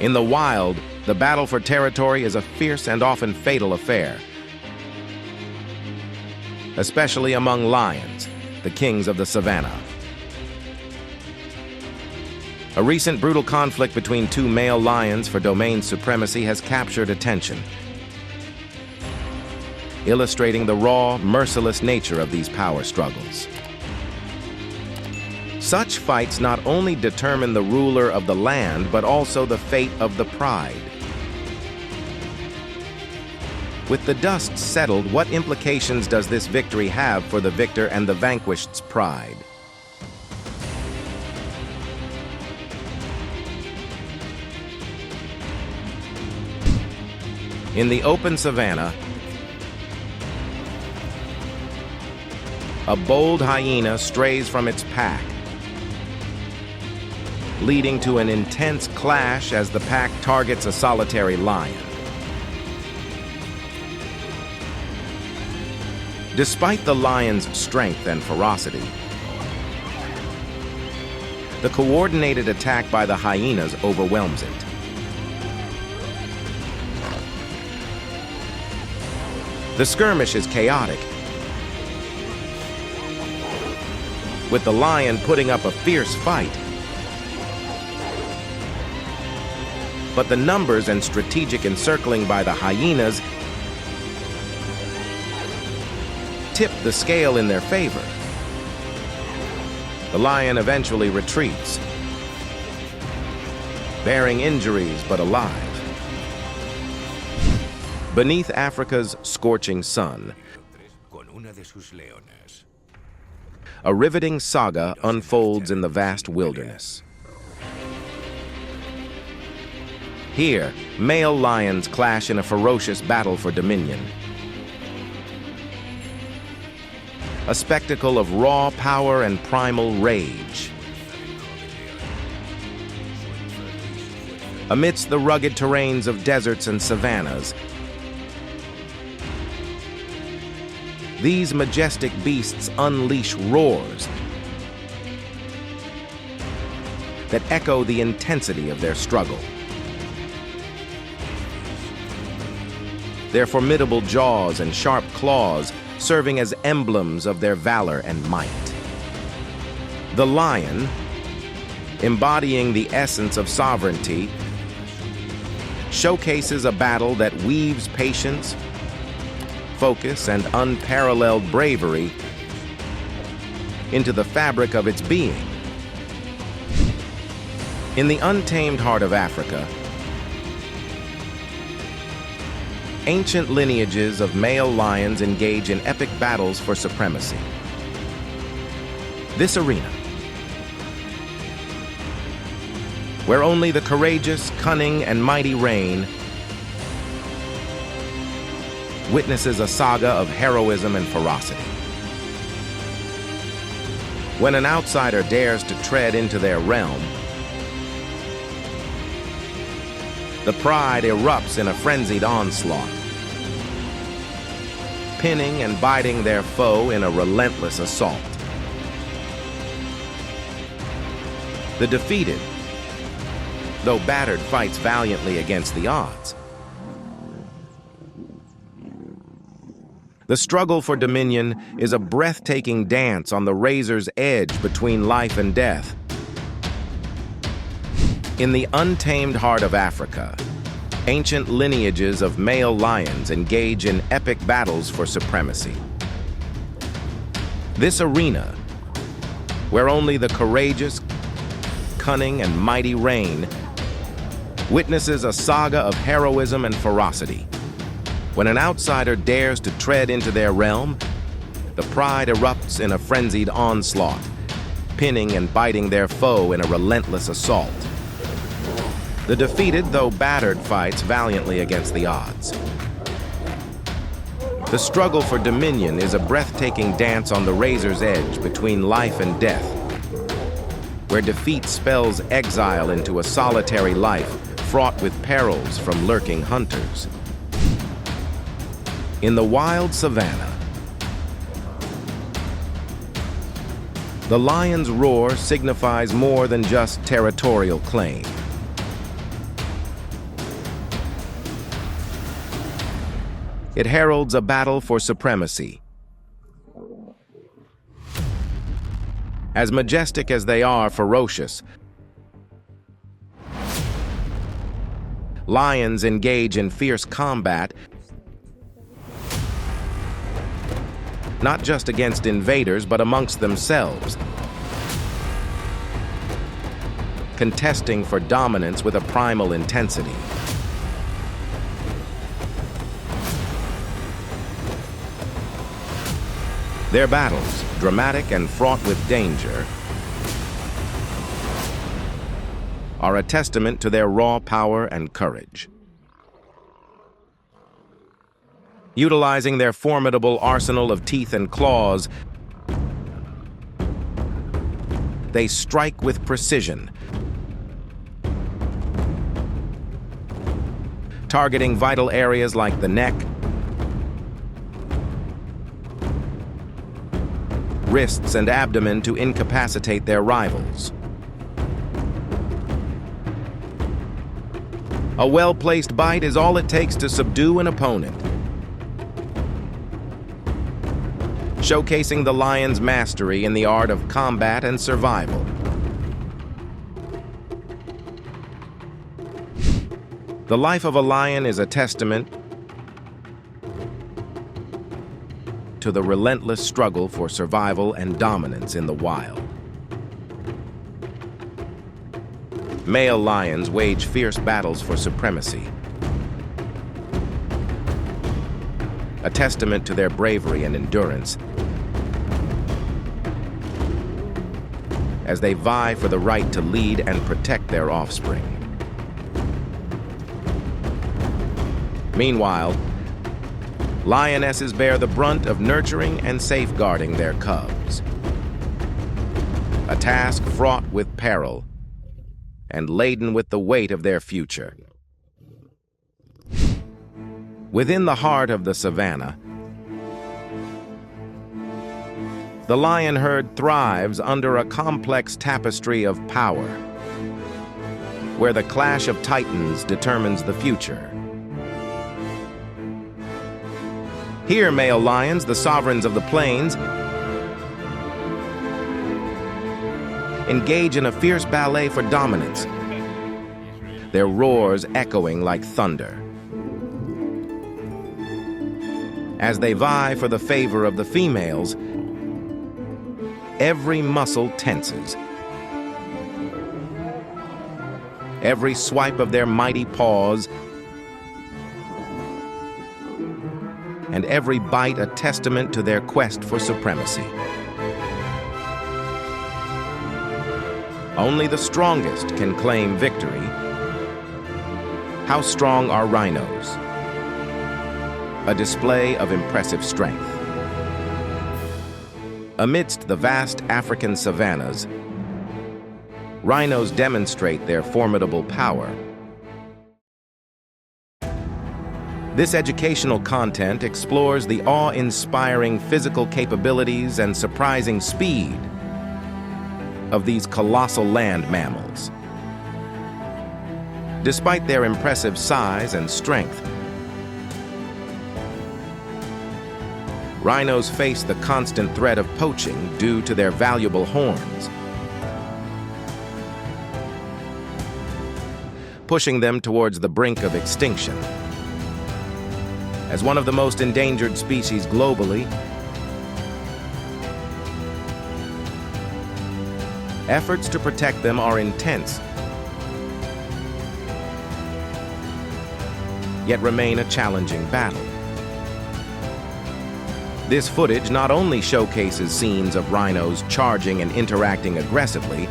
In the wild, the battle for territory is a fierce and often fatal affair, especially among lions, the kings of the savanna. A recent brutal conflict between two male lions for domain supremacy has captured attention, illustrating the raw, merciless nature of these power struggles. Such fights not only determine the ruler of the land, but also the fate of the pride. With the dust settled, what implications does this victory have for the victor and the vanquished's pride? In the open savanna, a bold hyena strays from its pack, leading to an intense clash as the pack targets a solitary lion. Despite the lion's strength and ferocity, the coordinated attack by the hyenas overwhelms it. The skirmish is chaotic, with the lion putting up a fierce fight. But the numbers and strategic encircling by the hyenas tip the scale in their favor. The lion eventually retreats, bearing injuries but alive. Beneath Africa's scorching sun, a riveting saga unfolds in the vast wilderness. Here, male lions clash in a ferocious battle for dominion. A spectacle of raw power and primal rage. Amidst the rugged terrains of deserts and savannas, these majestic beasts unleash roars that echo the intensity of their struggle. Their formidable jaws and sharp claws serving as emblems of their valor and might. The lion, embodying the essence of sovereignty, showcases a battle that weaves patience, focus, and unparalleled bravery into the fabric of its being. In the untamed heart of Africa, ancient lineages of male lions engage in epic battles for supremacy. This arena, where only the courageous, cunning, and mighty reign, witnesses a saga of heroism and ferocity. When an outsider dares to tread into their realm, the pride erupts in a frenzied onslaught, pinning and biting their foe in a relentless assault. The defeated, though battered, fights valiantly against the odds. The struggle for dominion is a breathtaking dance on the razor's edge between life and death. In the untamed heart of Africa, ancient lineages of male lions engage in epic battles for supremacy. This arena, where only the courageous, cunning, and mighty reign, witnesses a saga of heroism and ferocity. When an outsider dares to tread into their realm, the pride erupts in a frenzied onslaught, pinning and biting their foe in a relentless assault. The defeated, though battered, fights valiantly against the odds. The struggle for dominion is a breathtaking dance on the razor's edge between life and death, where defeat spells exile into a solitary life fraught with perils from lurking hunters. In the wild savanna, the lion's roar signifies more than just territorial claim. It heralds a battle for supremacy. As majestic as they are ferocious, lions engage in fierce combat, not just against invaders, but amongst themselves, contesting for dominance with a primal intensity. Their battles, dramatic and fraught with danger, are a testament to their raw power and courage. Utilizing their formidable arsenal of teeth and claws, they strike with precision, targeting vital areas like the neck, wrists, and abdomen to incapacitate their rivals. A well-placed bite is all it takes to subdue an opponent, showcasing the lion's mastery in the art of combat and survival. The life of a lion is a testament to the relentless struggle for survival and dominance in the wild. Male lions wage fierce battles for supremacy, a testament to their bravery and endurance as they vie for the right to lead and protect their offspring. Meanwhile, lionesses bear the brunt of nurturing and safeguarding their cubs, a task fraught with peril and laden with the weight of their future. Within the heart of the savannah, the lion herd thrives under a complex tapestry of power, where the clash of titans determines the future. Here, male lions, the sovereigns of the plains, engage in a fierce ballet for dominance, their roars echoing like thunder. As they vie for the favor of the females, every muscle tenses. Every swipe of their mighty paws and every bite a testament to their quest for supremacy. Only the strongest can claim victory. How strong are rhinos? A display of impressive strength. Amidst the vast African savannas, rhinos demonstrate their formidable power. This educational content explores the awe-inspiring physical capabilities and surprising speed of these colossal land mammals. Despite their impressive size and strength, rhinos face the constant threat of poaching due to their valuable horns, pushing them towards the brink of extinction. As one of the most endangered species globally, efforts to protect them are intense, yet remain a challenging battle. This footage not only showcases scenes of rhinos charging and interacting aggressively,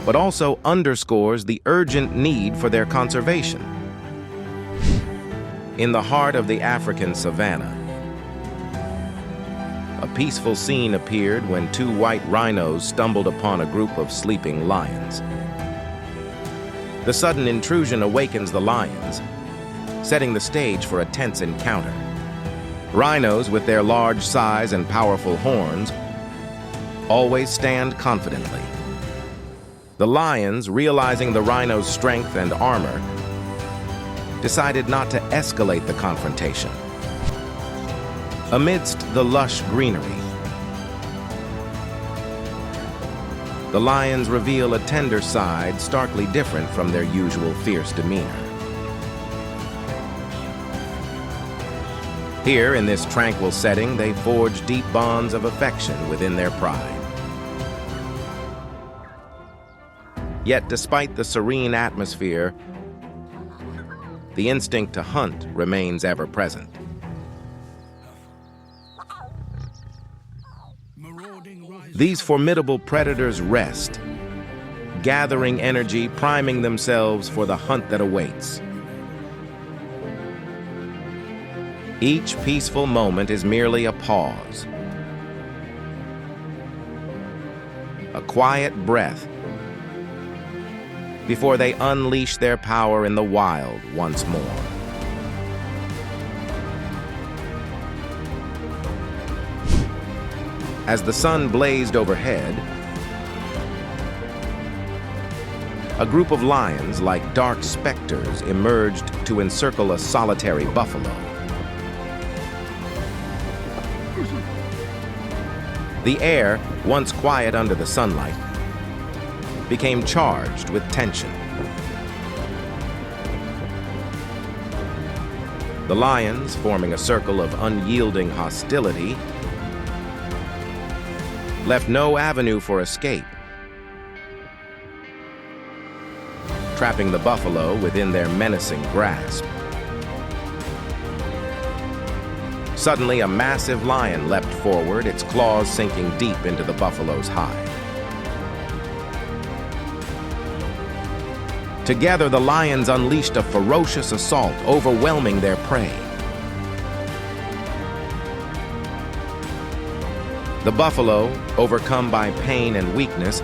but also underscores the urgent need for their conservation. In the heart of the African savanna, a peaceful scene appeared when two white rhinos stumbled upon a group of sleeping lions. The sudden intrusion awakens the lions, setting the stage for a tense encounter. Rhinos, with their large size and powerful horns, always stand confidently. The lions, realizing the rhino's strength and armor, decided not to escalate the confrontation. Amidst the lush greenery, the lions reveal a tender side starkly different from their usual fierce demeanor. Here, in this tranquil setting, they forge deep bonds of affection within their pride. Yet, despite the serene atmosphere, the instinct to hunt remains ever present. These formidable predators rest, gathering energy, priming themselves for the hunt that awaits. Each peaceful moment is merely a pause, a quiet breath, before they unleash their power in the wild once more. As the sun blazed overhead, a group of lions, like dark specters, emerged to encircle a solitary buffalo. The air, once quiet under the sunlight, became charged with tension. The lions, forming a circle of unyielding hostility, left no avenue for escape, trapping the buffalo within their menacing grasp. Suddenly, a massive lion leapt forward, its claws sinking deep into the buffalo's hide. Together, the lions unleashed a ferocious assault, overwhelming their prey. The buffalo, overcome by pain and weakness,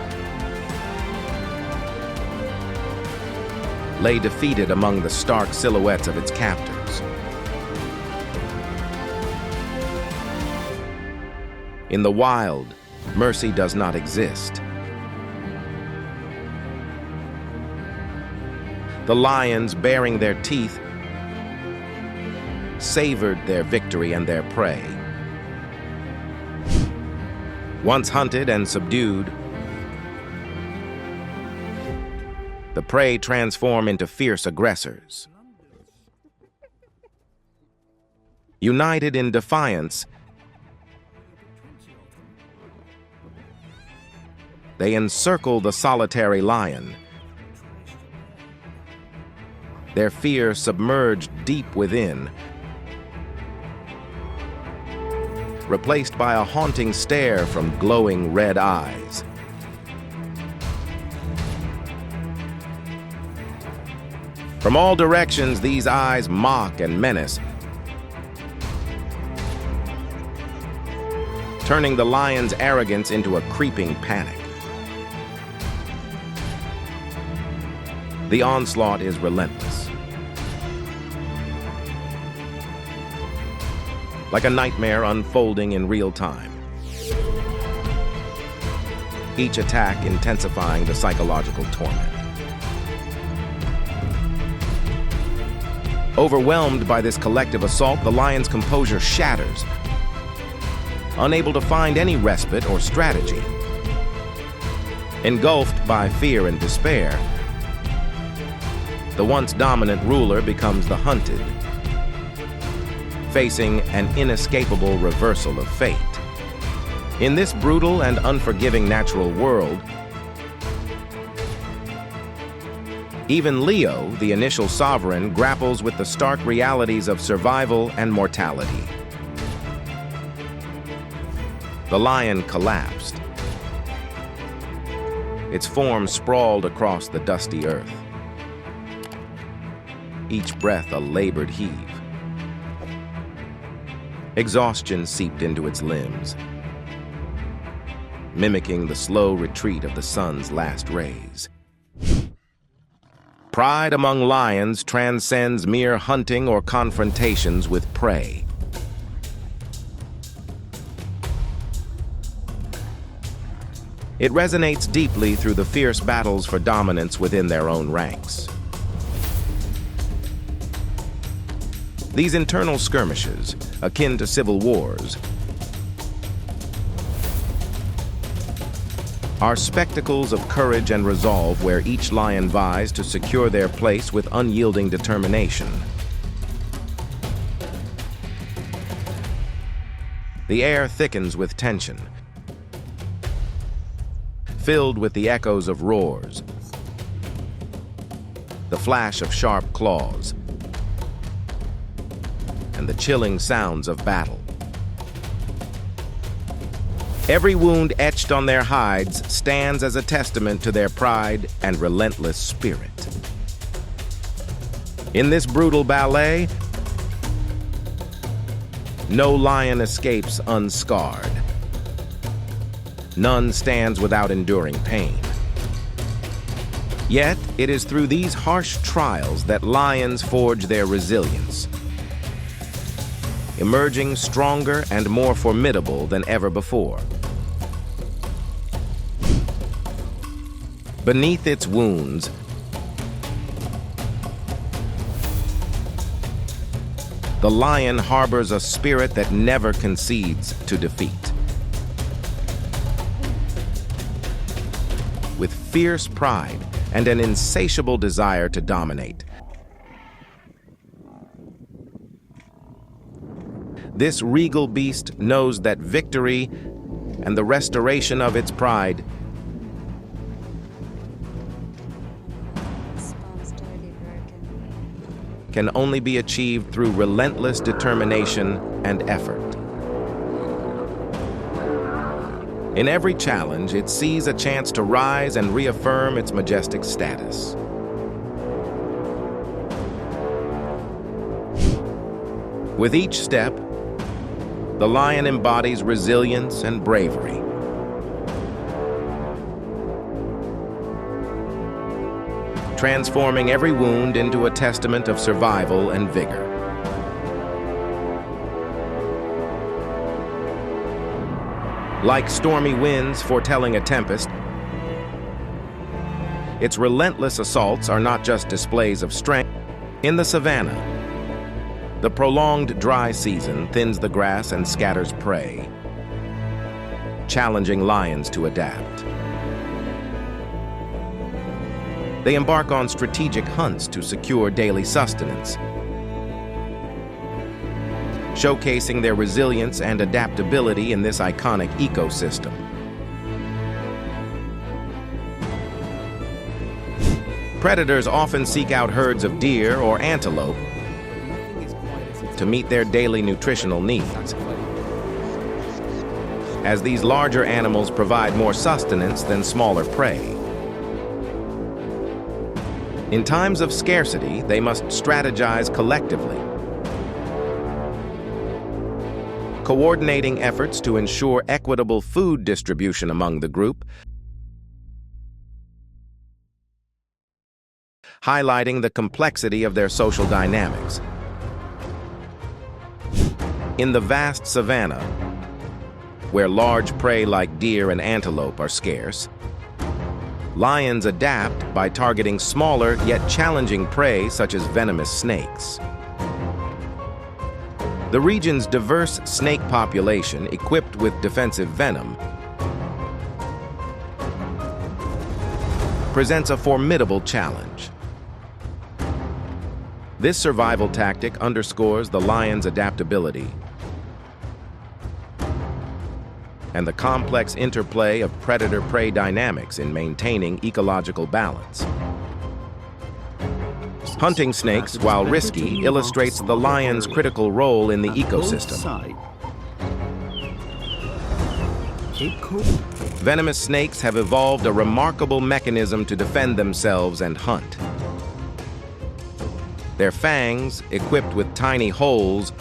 lay defeated among the stark silhouettes of its captors. In the wild, mercy does not exist. The lions, baring their teeth, savored their victory and their prey. Once hunted and subdued, the prey transform into fierce aggressors. United in defiance, they encircle the solitary lion, their fear submerged deep within, replaced by a haunting stare from glowing red eyes. From all directions, these eyes mock and menace, turning the lion's arrogance into a creeping panic. The onslaught is relentless. Like a nightmare unfolding in real time. Each attack intensifying the psychological torment. Overwhelmed by this collective assault, the lion's composure shatters, unable to find any respite or strategy. Engulfed by fear and despair, the once dominant ruler becomes the hunted, facing an inescapable reversal of fate. In this brutal and unforgiving natural world, even Leo, the initial sovereign, grapples with the stark realities of survival and mortality. The lion collapsed. Its form sprawled across the dusty earth. Each breath a labored heave. Exhaustion seeped into its limbs, mimicking the slow retreat of the sun's last rays. Pride among lions transcends mere hunting or confrontations with prey. It resonates deeply through the fierce battles for dominance within their own ranks. These internal skirmishes, akin to civil wars, are spectacles of courage and resolve where each lion vies to secure their place with unyielding determination. The air thickens with tension, filled with the echoes of roars, the flash of sharp claws, and the chilling sounds of battle. Every wound etched on their hides stands as a testament to their pride and relentless spirit. In this brutal ballet, no lion escapes unscarred. None stands without enduring pain. Yet, it is through these harsh trials that lions forge their resilience, emerging stronger and more formidable than ever before. Beneath its wounds, the lion harbors a spirit that never concedes to defeat. With fierce pride and an insatiable desire to dominate, this regal beast knows that victory and the restoration of its pride can only be achieved through relentless determination and effort. In every challenge, it sees a chance to rise and reaffirm its majestic status. With each step, the lion embodies resilience and bravery. Transforming every wound into a testament of survival and vigor. Like stormy winds foretelling a tempest, its relentless assaults are not just displays of strength. In the savannah, the prolonged dry season thins the grass and scatters prey, challenging lions to adapt. They embark on strategic hunts to secure daily sustenance, showcasing their resilience and adaptability in this iconic ecosystem. Predators often seek out herds of deer or antelope to meet their daily nutritional needs, as these larger animals provide more sustenance than smaller prey. In times of scarcity, they must strategize collectively, coordinating efforts to ensure equitable food distribution among the group, highlighting the complexity of their social dynamics. In the vast savanna, where large prey like deer and antelope are scarce, lions adapt by targeting smaller yet challenging prey such as venomous snakes. The region's diverse snake population, equipped with defensive venom, presents a formidable challenge. This survival tactic underscores the lion's adaptability and the complex interplay of predator-prey dynamics in maintaining ecological balance. Hunting snakes, while risky, illustrates the lion's critical role in the ecosystem. Venomous snakes have evolved a remarkable mechanism to defend themselves and hunt. Their fangs, equipped with tiny holes,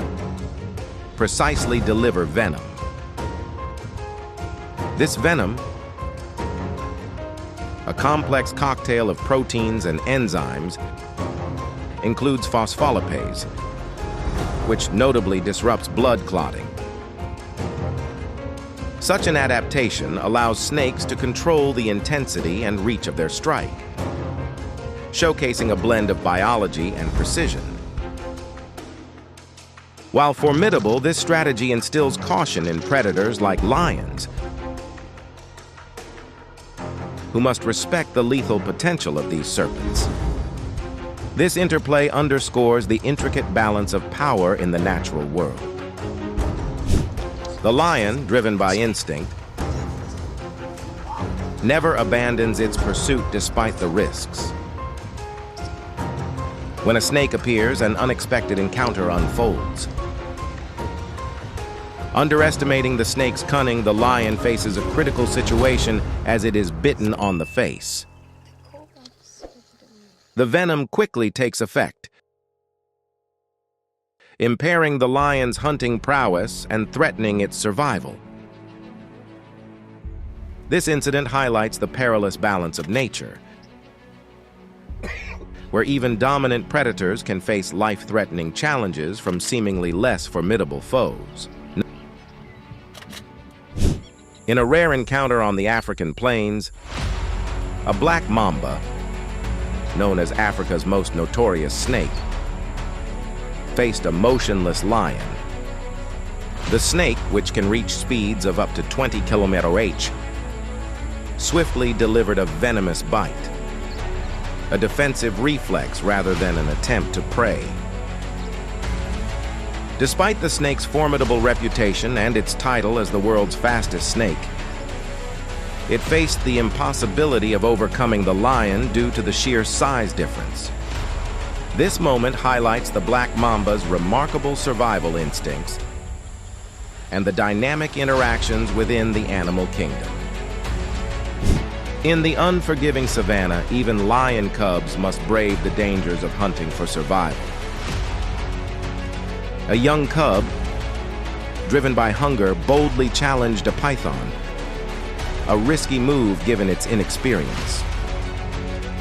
precisely deliver venom. This venom, a complex cocktail of proteins and enzymes, includes phospholipase, which notably disrupts blood clotting. Such an adaptation allows snakes to control the intensity and reach of their strike, showcasing a blend of biology and precision. While formidable, this strategy instills caution in predators like lions, who must respect the lethal potential of these serpents. This interplay underscores the intricate balance of power in the natural world. The lion, driven by instinct, never abandons its pursuit despite the risks. When a snake appears, an unexpected encounter unfolds. Underestimating the snake's cunning, the lion faces a critical situation as it is bitten on the face. The venom quickly takes effect, impairing the lion's hunting prowess and threatening its survival. This incident highlights the perilous balance of nature, where even dominant predators can face life-threatening challenges from seemingly less formidable foes. In a rare encounter on the African plains, a black mamba, known as Africa's most notorious snake, faced a motionless lion. The snake, which can reach speeds of up to 20 km/h, swiftly delivered a venomous bite, a defensive reflex rather than an attempt to prey. Despite the snake's formidable reputation and its title as the world's fastest snake, it faced the impossibility of overcoming the lion due to the sheer size difference. This moment highlights the black mamba's remarkable survival instincts and the dynamic interactions within the animal kingdom. In the unforgiving savanna, even lion cubs must brave the dangers of hunting for survival. A young cub, driven by hunger, boldly challenged a python, a risky move given its inexperience.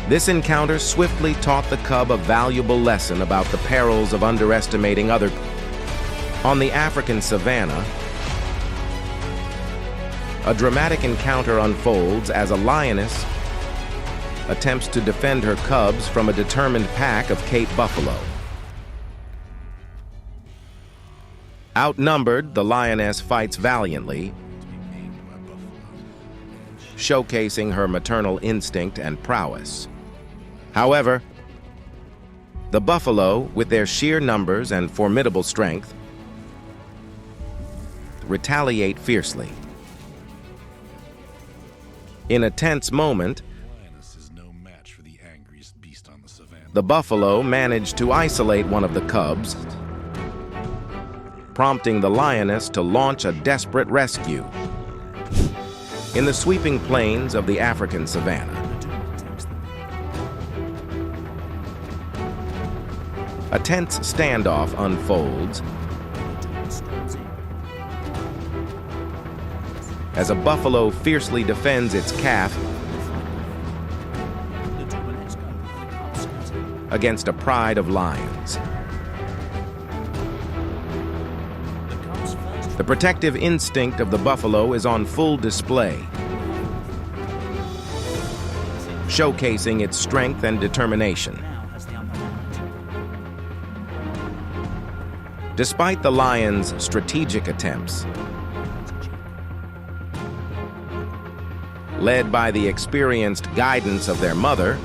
This encounter swiftly taught the cub a valuable lesson about the perils of underestimating other. On the African savanna, a dramatic encounter unfolds as a lioness attempts to defend her cubs from a determined pack of Cape buffalo. Outnumbered, the lioness fights valiantly, showcasing her maternal instinct and prowess. However, the buffalo, with their sheer numbers and formidable strength, retaliate fiercely. In a tense moment, the buffalo managed to isolate one of the cubs, prompting the lioness to launch a desperate rescue. In the sweeping plains of the African savanna, a tense standoff unfolds as a buffalo fiercely defends its calf against a pride of lions. The protective instinct of the buffalo is on full display, showcasing its strength and determination. Despite the lion's strategic attempts, led by the experienced guidance of their mother,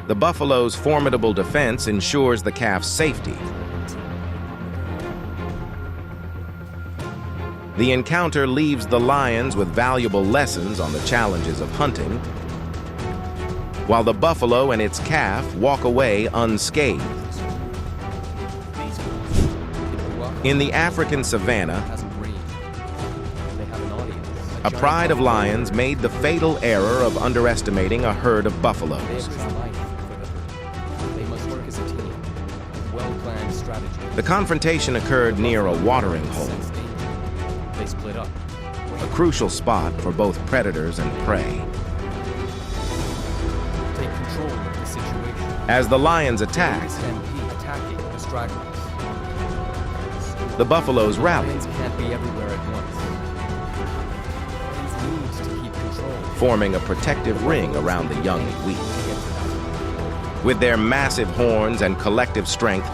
the buffalo's formidable defense ensures the calf's safety. The encounter leaves the lions with valuable lessons on the challenges of hunting, while the buffalo and its calf walk away unscathed. In the African savanna, a pride of lions made the fatal error of underestimating a herd of buffaloes. The confrontation occurred near a watering hole, a crucial spot for both predators and prey. As the lions attacked, the buffaloes rallied, forming a protective ring around the young and weak. With their massive horns and collective strength,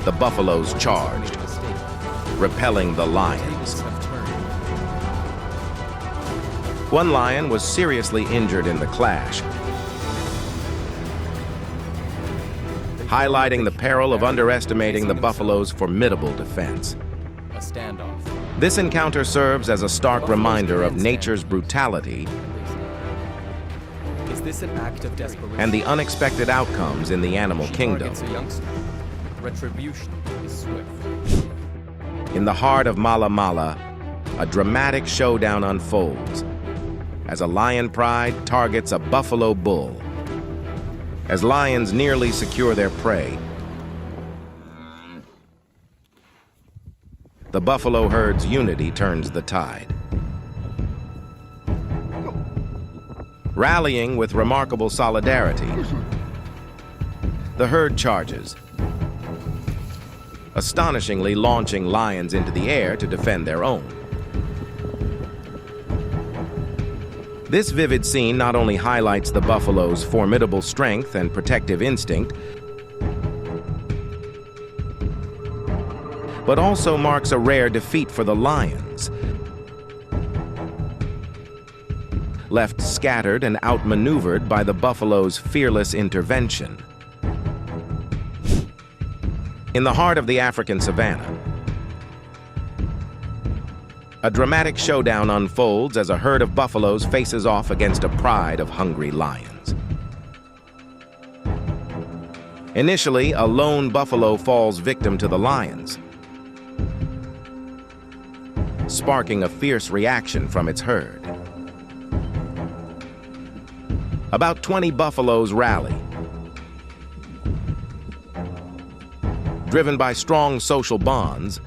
the buffaloes charged, repelling the lions. One lion was seriously injured in the clash, highlighting the peril of underestimating the buffalo's formidable defense. A standoff. This encounter serves as a stark reminder of nature's brutality Is this an act of desperation? and the unexpected outcomes in the animal kingdom. Targets a youngster. Retribution is swift. In the heart of Mala Mala, a dramatic showdown unfolds as a lion pride targets a buffalo bull. As lions nearly secure their prey, the buffalo herd's unity turns the tide. Rallying with remarkable solidarity, the herd charges, astonishingly launching lions into the air to defend their own. This vivid scene not only highlights the buffalo's formidable strength and protective instinct, but also marks a rare defeat for the lions. Left scattered and outmaneuvered by the buffalo's fearless intervention. In the heart of the African savanna, a dramatic showdown unfolds as a herd of buffaloes faces off against a pride of hungry lions. Initially, a lone buffalo falls victim to the lions, sparking a fierce reaction from its herd. About 20 buffaloes rally, driven by strong social bonds,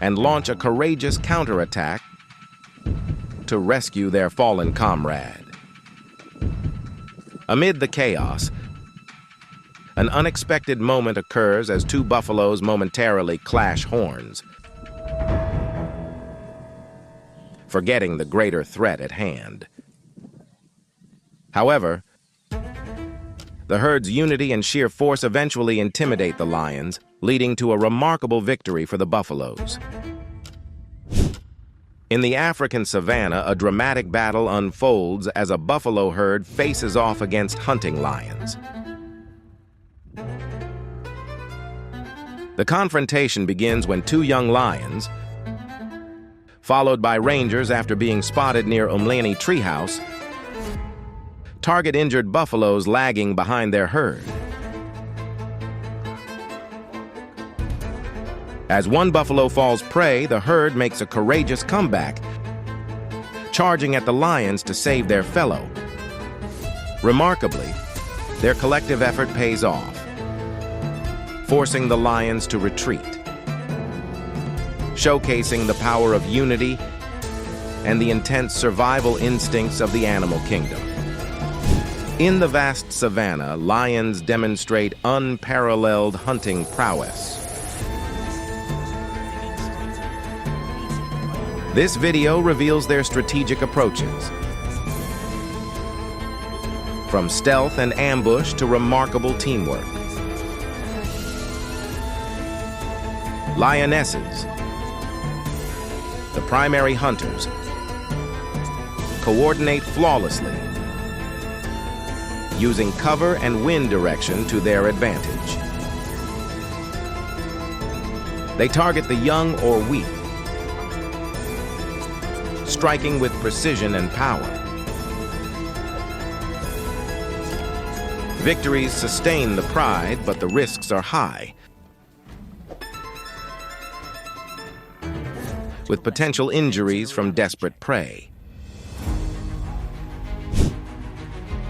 and launch a courageous counterattack to rescue their fallen comrade. Amid the chaos, an unexpected moment occurs as two buffaloes momentarily clash horns, forgetting the greater threat at hand. However, the herd's unity and sheer force eventually intimidate the lions, leading to a remarkable victory for the buffaloes. In the African savanna, a dramatic battle unfolds as a buffalo herd faces off against hunting lions. The confrontation begins when two young lions, followed by rangers after being spotted near Umleni treehouse, target injured buffaloes lagging behind their herd. As one buffalo falls prey, the herd makes a courageous comeback, charging at the lions to save their fellow. Remarkably, their collective effort pays off, forcing the lions to retreat, showcasing the power of unity and the intense survival instincts of the animal kingdom. In the vast savanna, lions demonstrate unparalleled hunting prowess. This video reveals their strategic approaches, from stealth and ambush to remarkable teamwork. Lionesses, the primary hunters, coordinate flawlessly, using cover and wind direction to their advantage. They target the young or weak, striking with precision and power. Victories sustain the pride, but the risks are high, with potential injuries from desperate prey.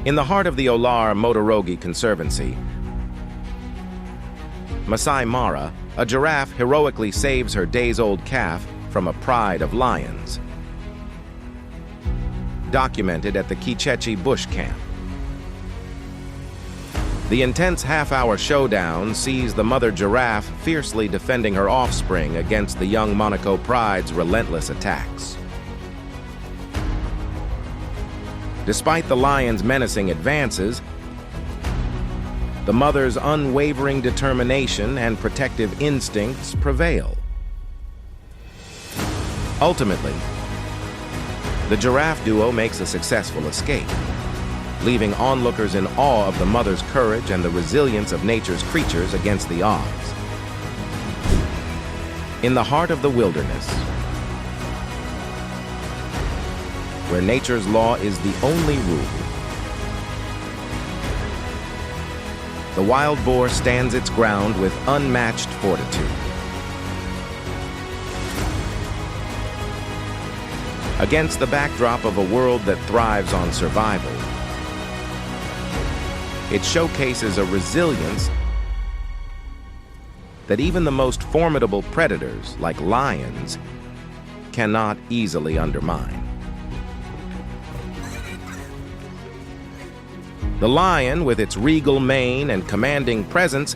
In the heart of the Olar Motorogi Conservancy, Masai Mara, a giraffe heroically saves her days-old calf from a pride of lions. Documented at the Kichechi bush camp. The intense half-hour showdown sees the mother giraffe fiercely defending her offspring against the young Monaco pride's relentless attacks. Despite the lion's menacing advances, the mother's unwavering determination and protective instincts prevail. Ultimately, the giraffe duo makes a successful escape, leaving onlookers in awe of the mother's courage and the resilience of nature's creatures against the odds. In the heart of the wilderness, where nature's law is the only rule, the wild boar stands its ground with unmatched fortitude. Against the backdrop of a world that thrives on survival, it showcases a resilience that even the most formidable predators, like lions, cannot easily undermine. The lion, with its regal mane and commanding presence,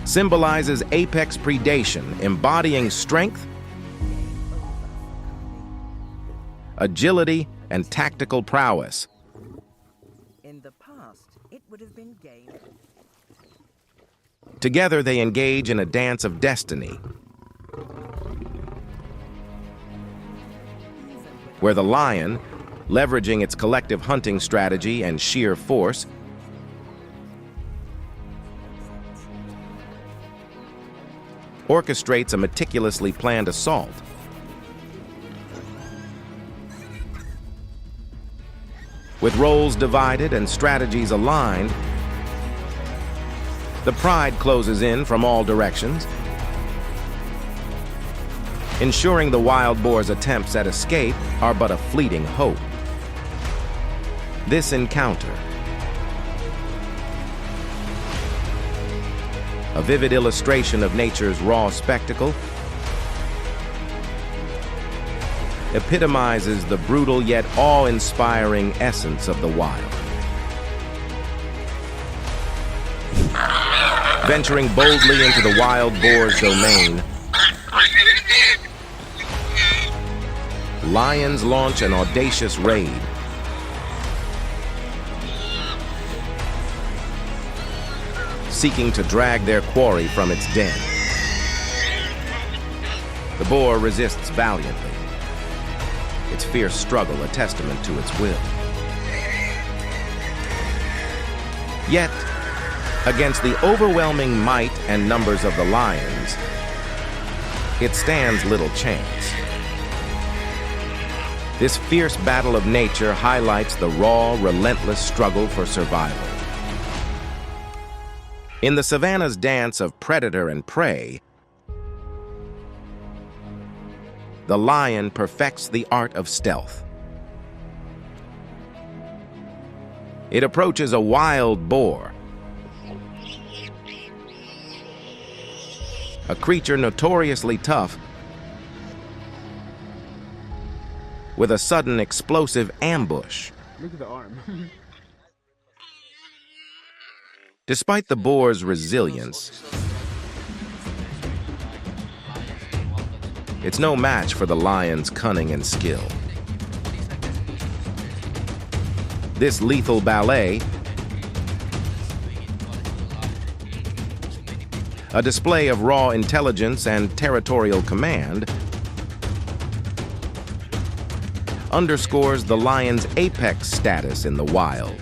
symbolizes apex predation, embodying strength, agility, and tactical prowess. In the past, it would have been game. Together, they engage in a dance of destiny, where the lion, leveraging its collective hunting strategy and sheer force, orchestrates a meticulously planned assault. With roles divided and strategies aligned, the pride closes in from all directions, ensuring the wild boar's attempts at escape are but a fleeting hope. This encounter, a vivid illustration of nature's raw spectacle, epitomizes the brutal yet awe-inspiring essence of the wild. Venturing boldly into the wild boar's domain, lions launch an audacious raid, seeking to drag their quarry from its den. The boar resists valiantly, its fierce struggle a testament to its will. Yet, against the overwhelming might and numbers of the lions, it stands little chance. This fierce battle of nature highlights the raw, relentless struggle for survival. In the savannah's dance of predator and prey, the lion perfects the art of stealth. It approaches a wild boar, a creature notoriously tough, with a sudden explosive ambush. Look at the arm. Despite the boar's resilience, it's no match for the lion's cunning and skill. This lethal ballet, a display of raw intelligence and territorial command, underscores the lion's apex status in the wild.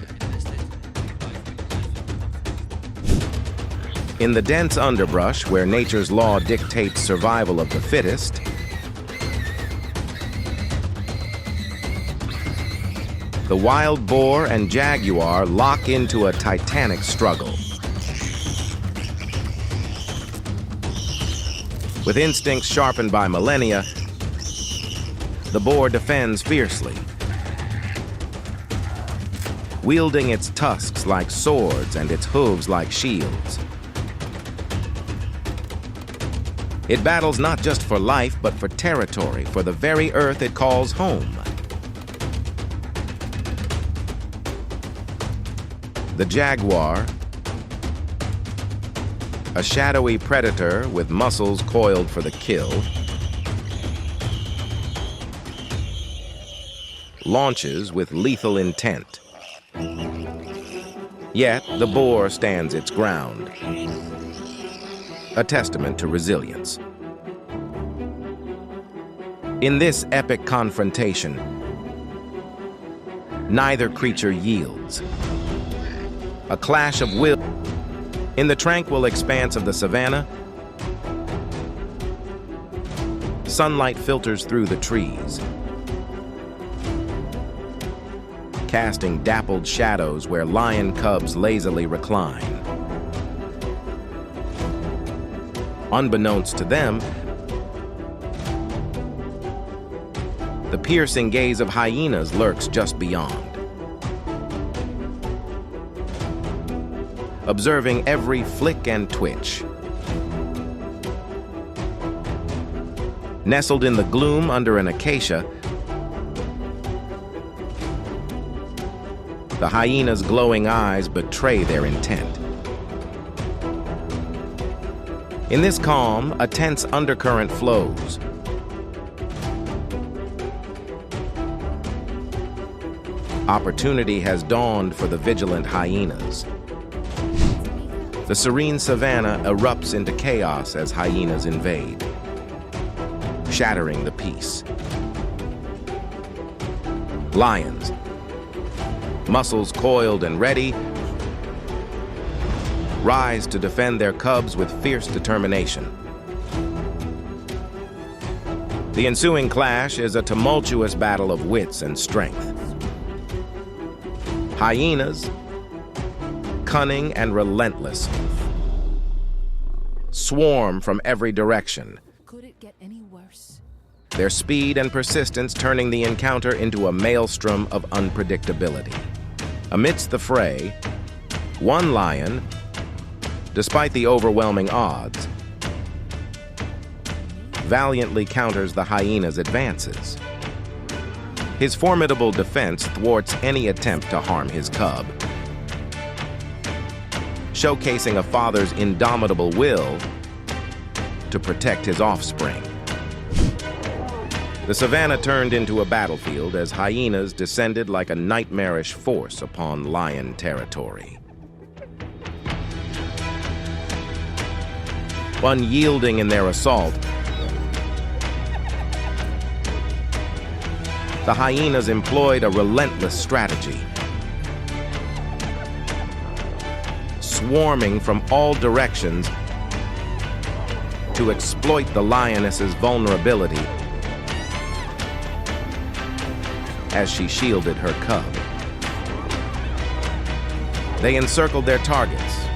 In the dense underbrush, where nature's law dictates survival of the fittest, the wild boar and jaguar lock into a titanic struggle. With instincts sharpened by millennia, the boar defends fiercely, wielding its tusks like swords and its hooves like shields. It battles not just for life, but for territory, for the very earth it calls home. The jaguar, a shadowy predator with muscles coiled for the kill, launches with lethal intent. Yet, the boar stands its ground, a testament to resilience. In this epic confrontation, neither creature yields. A clash of will. In the tranquil expanse of the savanna, sunlight filters through the trees, casting dappled shadows where lion cubs lazily recline. Unbeknownst to them, the piercing gaze of hyenas lurks just beyond, observing every flick and twitch. Nestled in the gloom under an acacia, the hyena's glowing eyes betray their intent. In this calm, a tense undercurrent flows. Opportunity has dawned for the vigilant hyenas. The serene savanna erupts into chaos as hyenas invade, shattering the peace. Lions, muscles coiled and ready, rise to defend their cubs with fierce determination. The ensuing clash is a tumultuous battle of wits and strength. Hyenas, cunning and relentless, swarm from every direction. Could it get any worse? Their speed and persistence turning the encounter into a maelstrom of unpredictability. Amidst the fray, one lion, despite the overwhelming odds, valiantly counters the hyena's advances. His formidable defense thwarts any attempt to harm his cub, showcasing a father's indomitable will to protect his offspring. The savanna turned into a battlefield as hyenas descended like a nightmarish force upon lion territory. Unyielding in their assault, the hyenas employed a relentless strategy, swarming from all directions to exploit the lioness's vulnerability as she shielded her cub. They encircled their targets,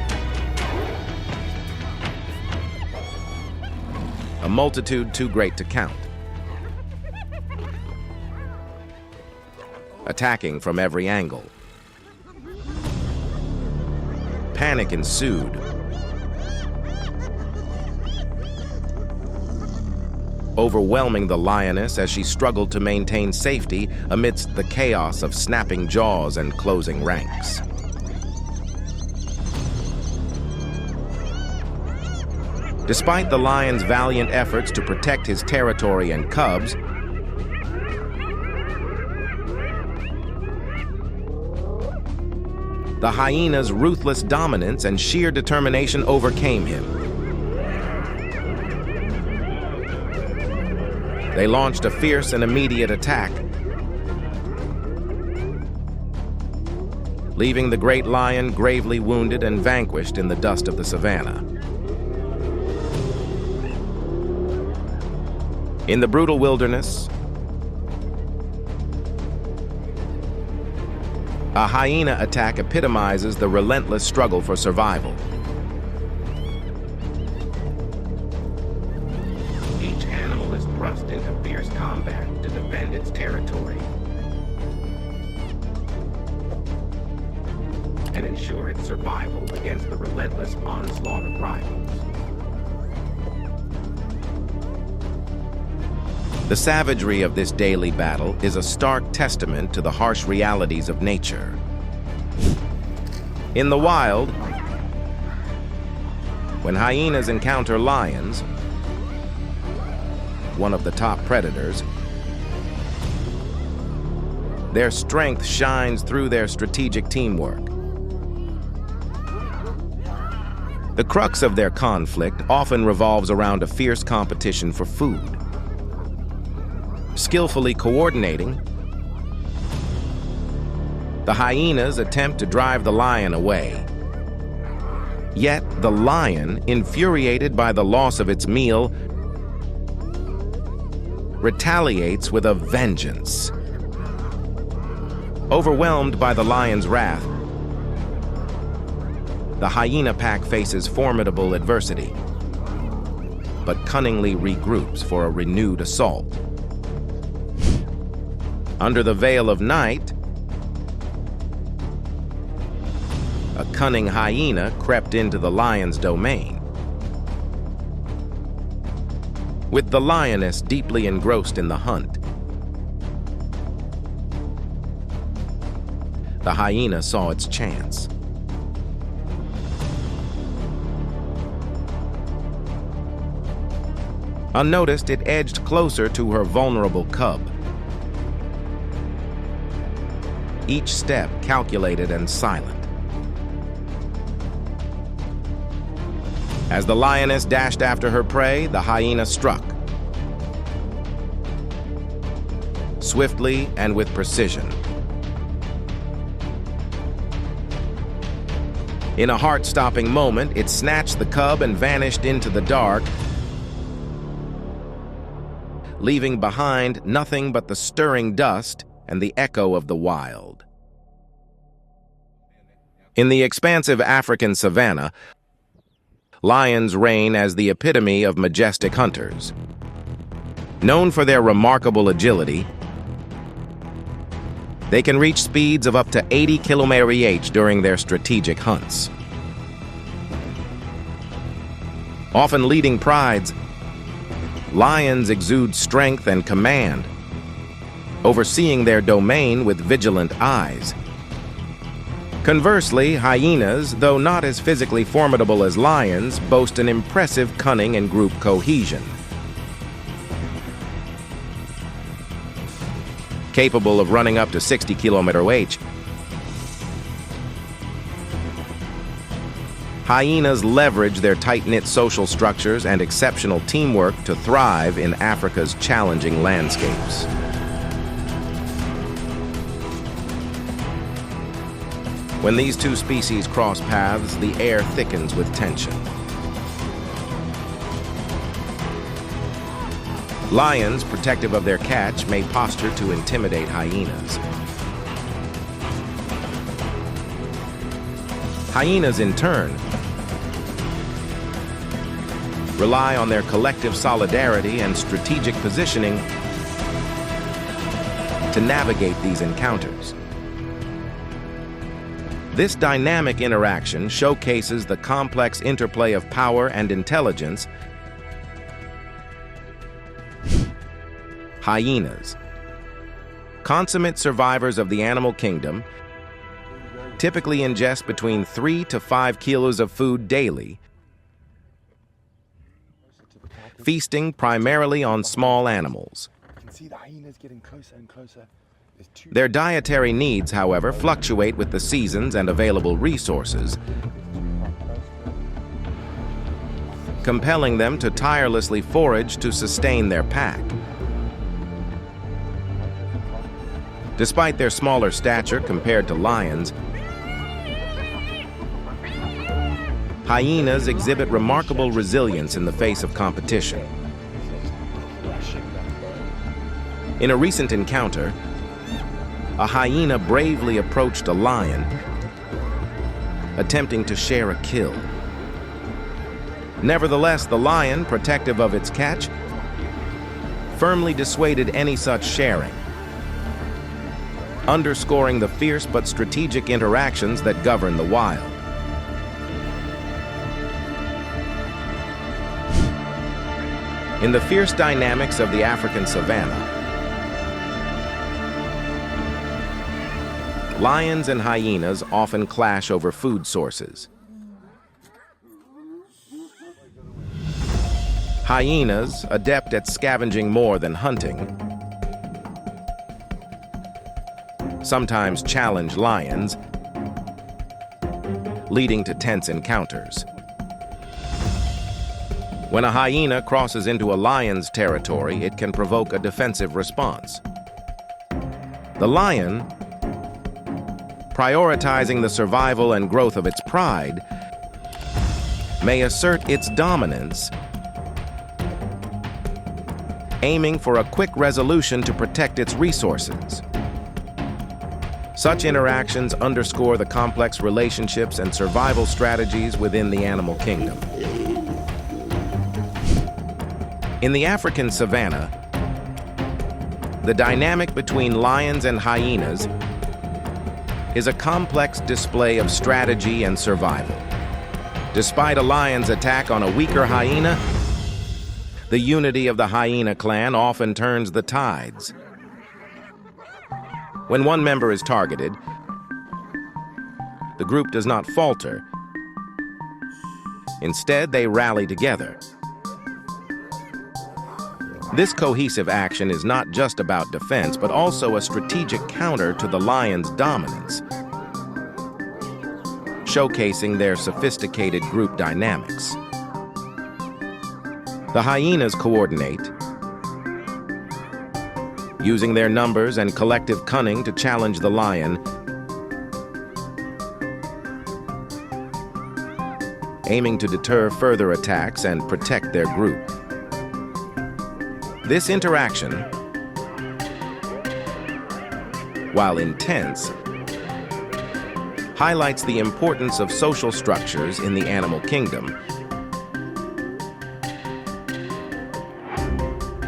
a multitude too great to count, attacking from every angle. Panic ensued. Overwhelming the lioness as she struggled to maintain safety amidst the chaos of snapping jaws and closing ranks. Despite the lion's valiant efforts to protect his territory and cubs, the hyena's ruthless dominance and sheer determination overcame him. They launched a fierce and immediate attack, leaving the great lion gravely wounded and vanquished in the dust of the savanna. In the brutal wilderness, a hyena attack epitomizes the relentless struggle for survival. Each animal is thrust into fierce combat to defend its territory and ensure its survival against the relentless onslaught of rivals. The savagery of this daily battle is a stark testament to the harsh realities of nature. In the wild, when hyenas encounter lions, one of the top predators, Their strength shines through their strategic teamwork. The crux of their conflict often revolves around a fierce competition for food. Skillfully coordinating, the hyenas attempt to drive the lion away. Yet the lion, infuriated by the loss of its meal, retaliates with a vengeance. Overwhelmed by the lion's wrath, the hyena pack faces formidable adversity, but cunningly regroups for a renewed assault. Under the veil of night, a cunning hyena crept into the lion's domain. With the lioness deeply engrossed in the hunt, the hyena saw its chance. Unnoticed, it edged closer to her vulnerable cub. Each step calculated and silent. As the lioness dashed after her prey, the hyena struck. Swiftly and with precision. In a heart-stopping moment, it snatched the cub and vanished into the dark, leaving behind nothing but the stirring dust and the echo of the wild. In the expansive African savanna, lions reign as the epitome of majestic hunters. Known for their remarkable agility, they can reach speeds of up to 80 km/h during their strategic hunts. Often leading prides, lions exude strength and command, overseeing their domain with vigilant eyes. Conversely, hyenas, though not as physically formidable as lions, boast an impressive cunning and group cohesion. Capable of running up to 60 km/h, hyenas leverage their tight-knit social structures and exceptional teamwork to thrive in Africa's challenging landscapes. When these two species cross paths, the air thickens with tension. Lions, protective of their catch, may posture to intimidate hyenas. Hyenas, in turn, rely on their collective solidarity and strategic positioning to navigate these encounters. This dynamic interaction showcases the complex interplay of power and intelligence. Hyenas, consummate survivors of the animal kingdom, typically ingest between 3 to 5 kilos of food daily, feasting primarily on small animals. You can see the hyenas getting closer and closer. Their dietary needs, however, fluctuate with the seasons and available resources, compelling them to tirelessly forage to sustain their pack. Despite their smaller stature compared to lions, hyenas exhibit remarkable resilience in the face of competition. In a recent encounter, a hyena bravely approached a lion, attempting to share a kill. Nevertheless, the lion, protective of its catch, firmly dissuaded any such sharing, underscoring the fierce but strategic interactions that govern the wild. In the fierce dynamics of the African savanna, lions and hyenas often clash over food sources. Hyenas, adept at scavenging more than hunting, sometimes challenge lions, leading to tense encounters. When a hyena crosses into a lion's territory, it can provoke a defensive response. The lion, prioritizing the survival and growth of its pride, may assert its dominance, aiming for a quick resolution to protect its resources. Such interactions underscore the complex relationships and survival strategies within the animal kingdom. In the African savanna, the dynamic between lions and hyenas is a complex display of strategy and survival. Despite a lion's attack on a weaker hyena, the unity of the hyena clan often turns the tides. When one member is targeted, the group does not falter. Instead, they rally together. This cohesive action is not just about defense, but also a strategic counter to the lion's dominance, showcasing their sophisticated group dynamics. The hyenas coordinate, using their numbers and collective cunning to challenge the lion, aiming to deter further attacks and protect their group. This interaction, while intense, highlights the importance of social structures in the animal kingdom,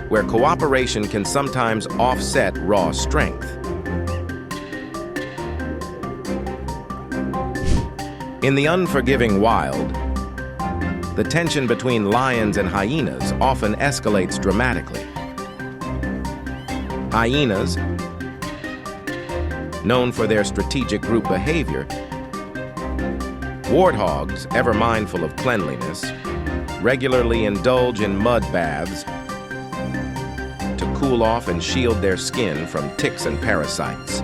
where cooperation can sometimes offset raw strength. In the unforgiving wild, the tension between lions and hyenas often escalates dramatically. Hyenas, known for their strategic group behavior, warthogs, ever mindful of cleanliness, regularly indulge in mud baths to cool off and shield their skin from ticks and parasites.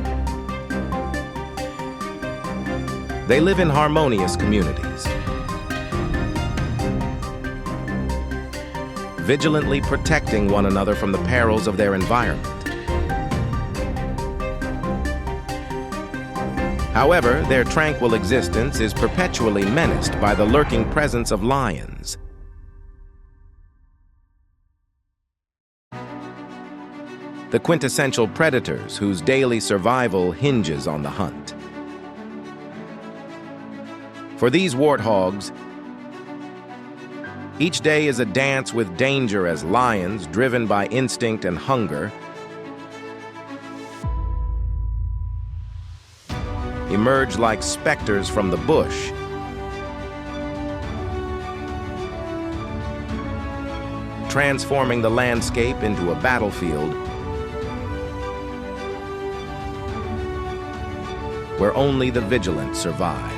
They live in harmonious communities, vigilantly protecting one another from the perils of their environment. However, their tranquil existence is perpetually menaced by the lurking presence of lions. The quintessential predators whose daily survival hinges on the hunt. For these warthogs, each day is a dance with danger as lions, driven by instinct and hunger, emerge like specters from the bush, transforming the landscape into a battlefield where only the vigilant survive.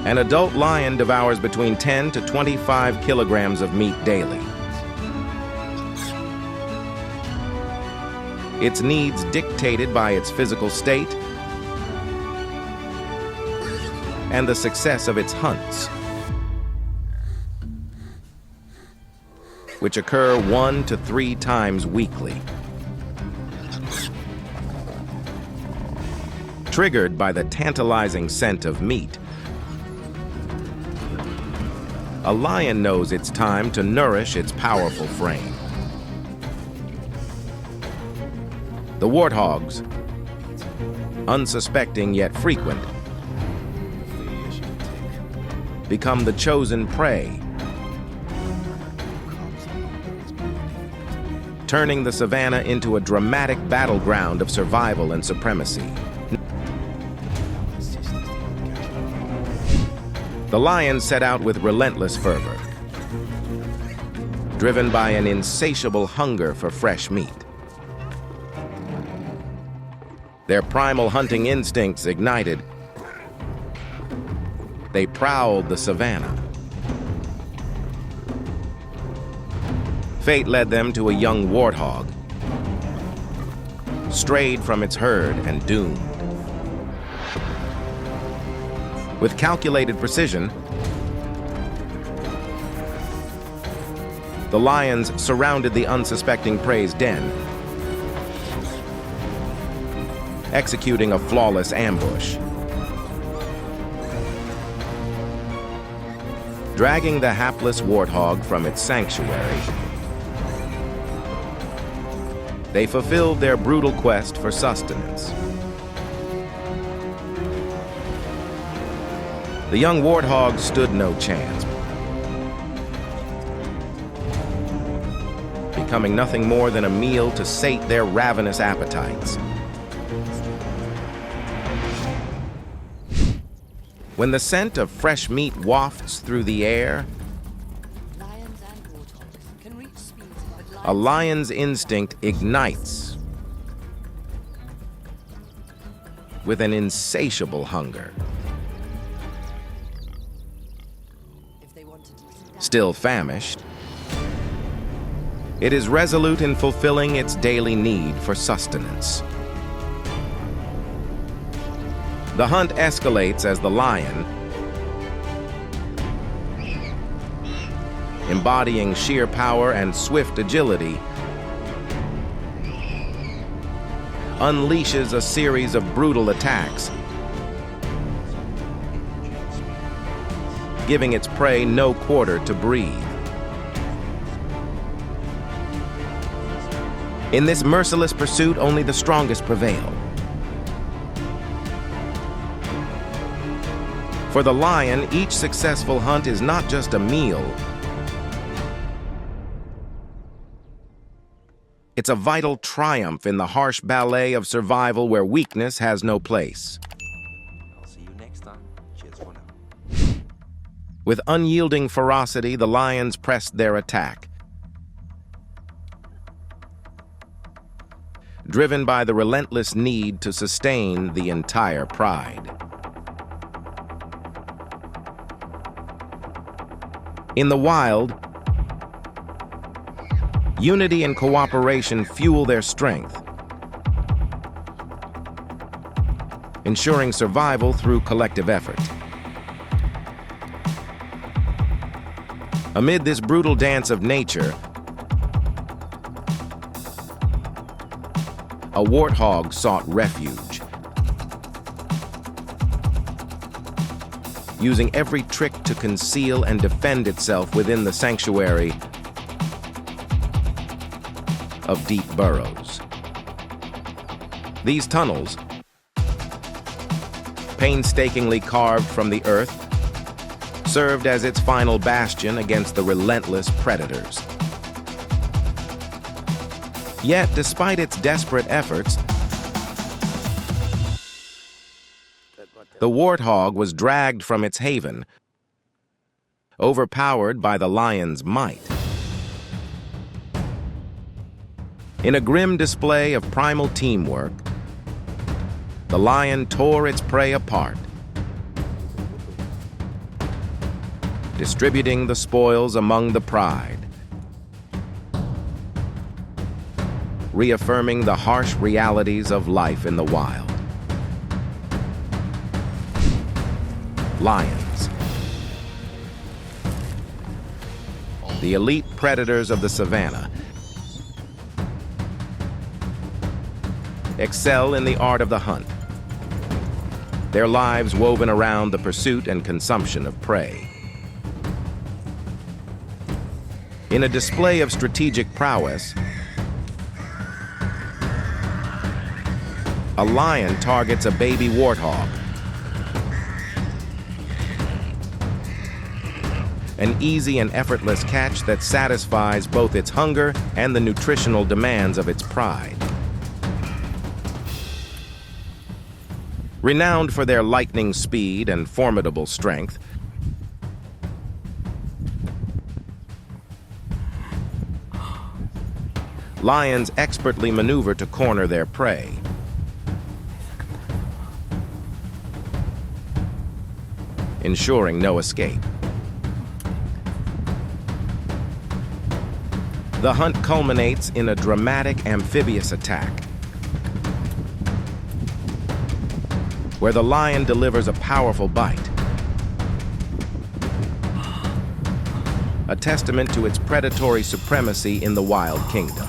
An adult lion devours between 10 to 25 kilograms of meat daily. Its needs dictated by its physical state and the success of its hunts, which occur 1 to 3 times weekly. Triggered by the tantalizing scent of meat, a lion knows it's time to nourish its powerful frame. The warthogs, unsuspecting yet frequent, become the chosen prey, turning the savanna into a dramatic battleground of survival and supremacy. The lions set out with relentless fervor, driven by an insatiable hunger for fresh meat. Their primal hunting instincts ignited, they prowled the savanna. Fate led them to a young warthog, strayed from its herd and doomed. With calculated precision, the lions surrounded the unsuspecting prey's den, executing a flawless ambush. Dragging the hapless warthog from its sanctuary, they fulfilled their brutal quest for sustenance. The young warthog stood no chance, becoming nothing more than a meal to sate their ravenous appetites. When the scent of fresh meat wafts through the air, Lions and warthogs can reach speeds, but a lion's instinct ignites with an insatiable hunger. if they want to decent Still famished, it is resolute in fulfilling its daily need for sustenance. The hunt escalates as the lion, embodying sheer power and swift agility, unleashes a series of brutal attacks, giving its prey no quarter to breathe. In this merciless pursuit, only the strongest prevail. For the lion, each successful hunt is not just a meal. It's a vital triumph in the harsh ballet of survival where weakness has no place. I'll see you next time. Cheers for now. With unyielding ferocity, the lions pressed their attack. Driven by the relentless need to sustain the entire pride. In the wild, unity and cooperation fuel their strength, ensuring survival through collective effort. Amid this brutal dance of nature, a warthog sought refuge, using every trick to conceal and defend itself within the sanctuary of deep burrows. These tunnels, painstakingly carved from the earth, served as its final bastion against the relentless predators. Yet, despite its desperate efforts, the warthog was dragged from its haven, overpowered by the lion's might. In a grim display of primal teamwork, the lion tore its prey apart, distributing the spoils among the pride, reaffirming the harsh realities of life in the wild. Lions, the elite predators of the savannah, excel in the art of the hunt, their lives woven around the pursuit and consumption of prey. In a display of strategic prowess, a lion targets a baby warthog. An easy and effortless catch that satisfies both its hunger and the nutritional demands of its pride. Renowned for their lightning speed and formidable strength, lions expertly maneuver to corner their prey. Ensuring no escape. The hunt culminates in a dramatic amphibious attack. where the lion delivers a powerful bite. A testament to its predatory supremacy in the wild kingdom.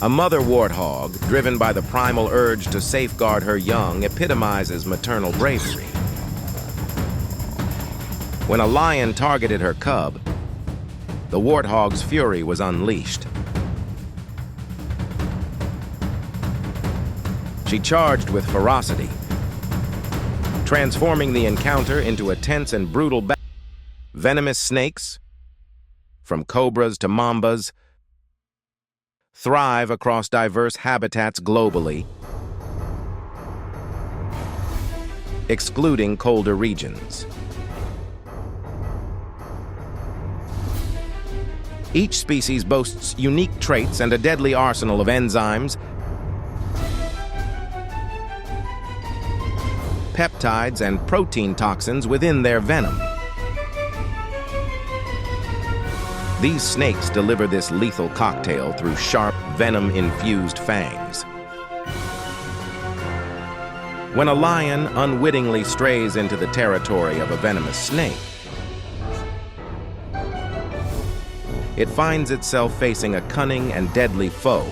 A mother warthog, driven by the primal urge to safeguard her young, epitomizes maternal bravery. When a lion targeted her cub, the warthog's fury was unleashed. She charged with ferocity, transforming the encounter into a tense and brutal battle. Venomous snakes, from cobras to mambas, thrive across diverse habitats globally, excluding colder regions. Each species boasts unique traits and a deadly arsenal of enzymes, peptides, and protein toxins within their venom. These snakes deliver this lethal cocktail through sharp, venom-infused fangs. When a lion unwittingly strays into the territory of a venomous snake, it finds itself facing a cunning and deadly foe.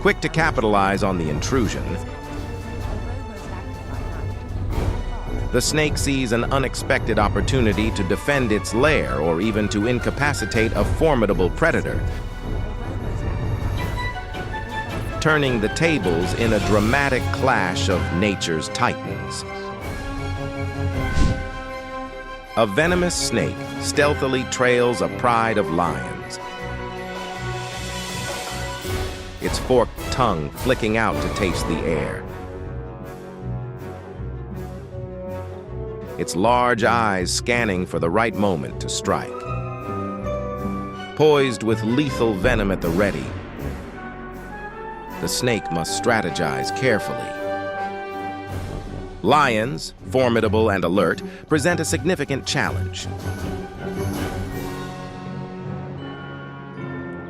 Quick to capitalize on the intrusion, the snake sees an unexpected opportunity to defend its lair or even to incapacitate a formidable predator, turning the tables in a dramatic clash of nature's titans. A venomous snake stealthily trails a pride of lions, its forked tongue flicking out to taste the air. Its large eyes scanning for the right moment to strike. Poised with lethal venom at the ready, the snake must strategize carefully. Lions, formidable and alert, present a significant challenge.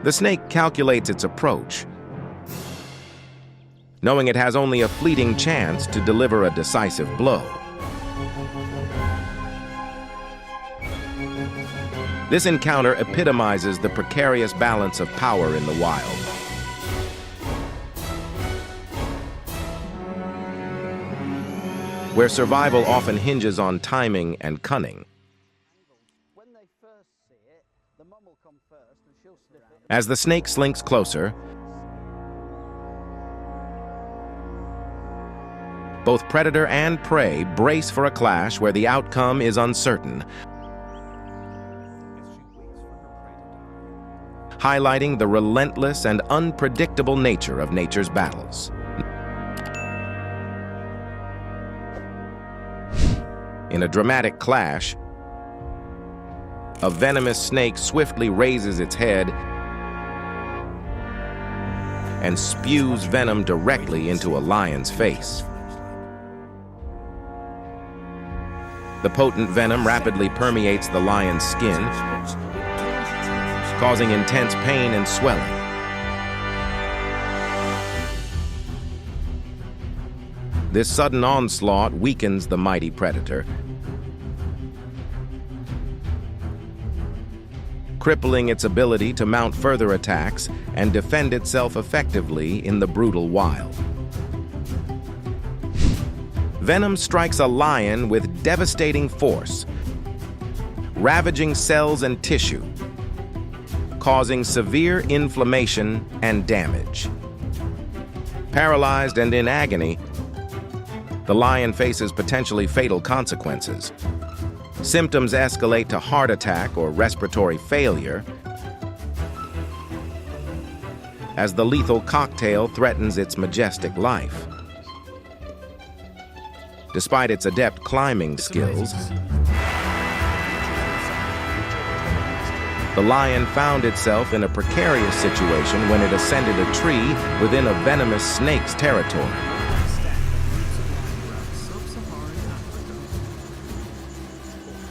The snake calculates its approach, knowing it has only a fleeting chance to deliver a decisive blow. This encounter epitomizes the precarious balance of power in the wild. Where survival often hinges on timing and cunning. As the snake slinks closer, both predator and prey brace for a clash where the outcome is uncertain, highlighting the relentless and unpredictable nature of nature's battles. In a dramatic clash, a venomous snake swiftly raises its head and spews venom directly into a lion's face. The potent venom rapidly permeates the lion's skin, causing intense pain and swelling. This sudden onslaught weakens the mighty predator, crippling its ability to mount further attacks and defend itself effectively in the brutal wild. Venom strikes a lion with devastating force, ravaging cells and tissue, causing severe inflammation and damage. Paralyzed and in agony, the lion faces potentially fatal consequences. Symptoms escalate to heart attack or respiratory failure as the lethal cocktail threatens its majestic life. Despite its adept climbing skills, the lion found itself in a precarious situation when it ascended a tree within a venomous snake's territory.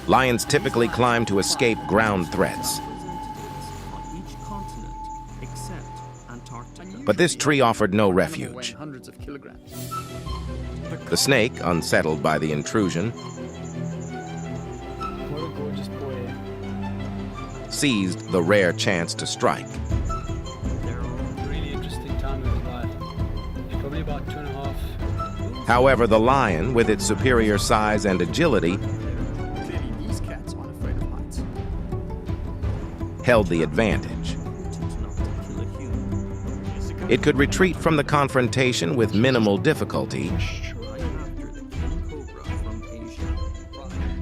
Lions typically climb to escape ground threats. On each continent except Antarctica. But this tree offered no refuge. Hundreds of kilograms. The snake, unsettled by the intrusion, What a gorgeous boy. seized the rare chance to strike. Really interesting time of his life. Probably about 2.5. However, the lion, with its superior size and agility, Clearly, these cats aren't afraid of heights. held the advantage. It could retreat from the confrontation with minimal difficulty,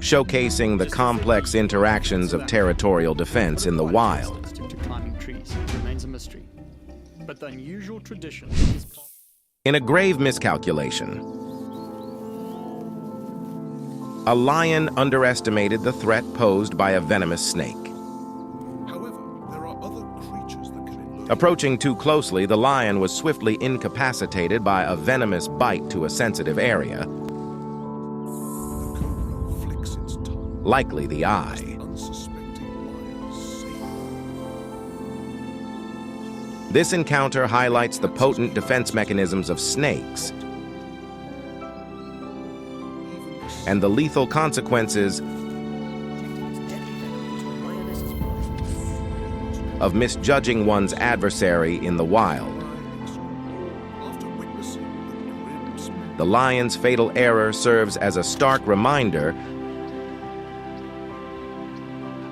showcasing the complex interactions of territorial defense in the wild. Stick to climbing trees remains a mystery. But the unusual tradition is In a grave miscalculation, a lion underestimated the threat posed by a venomous snake. However, there are other creatures that can emerge. Approaching too closely, the lion was swiftly incapacitated by a venomous bite to a sensitive area, The cobra flicks its tongue. likely the eye. Unsuspecting lions say. This encounter highlights the potent defense mechanisms of snakes and the lethal consequences of misjudging one's adversary in the wild. After witnessing the grim spectacle, The lion's fatal error serves as a stark reminder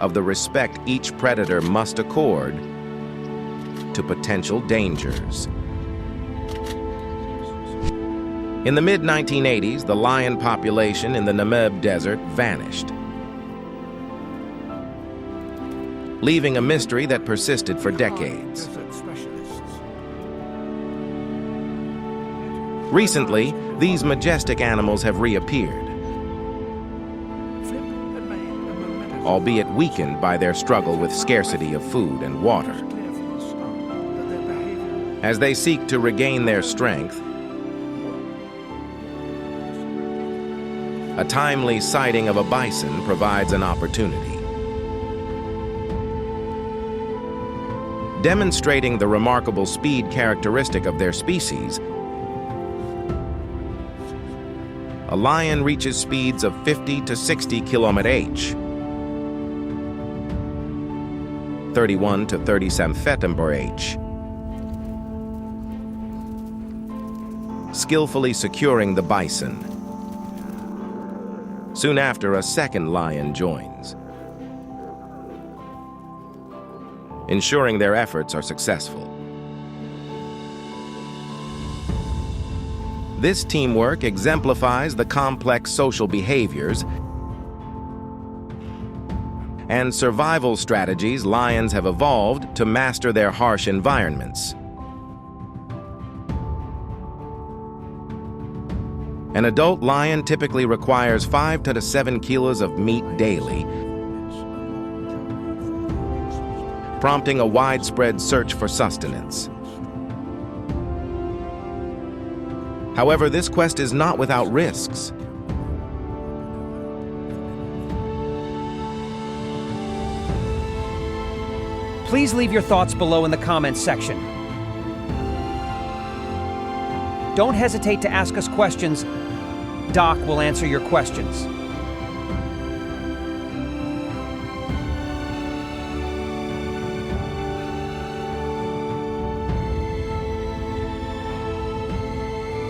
of the respect each predator must accord to potential dangers. In the mid-1980s, the lion population in the Namib Desert vanished, leaving a mystery that persisted for decades. Recently, these majestic animals have reappeared, albeit weakened by their struggle with scarcity of food and water. As they seek to regain their strength, a timely sighting of a bison provides an opportunity. Demonstrating the remarkable speed characteristic of their species, a lion reaches speeds of 50 to 60 km/h, 31 to 37 feet/h, skillfully securing the bison. Soon after, a second lion joins, ensuring their efforts are successful. This teamwork exemplifies the complex social behaviors and survival strategies lions have evolved to master their harsh environments. An adult lion typically requires 5 to 7 kilos of meat daily, prompting a widespread search for sustenance. However, this quest is not without risks. Please leave your thoughts below in the comments section. Don't hesitate to ask us questions. Doc will answer your questions.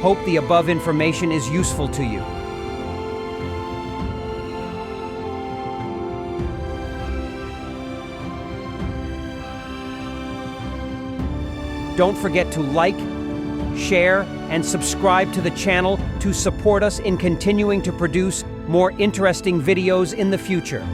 Hope the above information is useful to you. Don't forget to like, share, and subscribe to the channel to support us in continuing to produce more interesting videos in the future.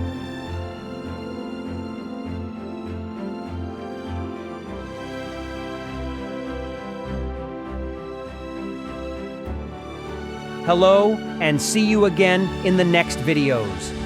Hello, and see you again in the next videos.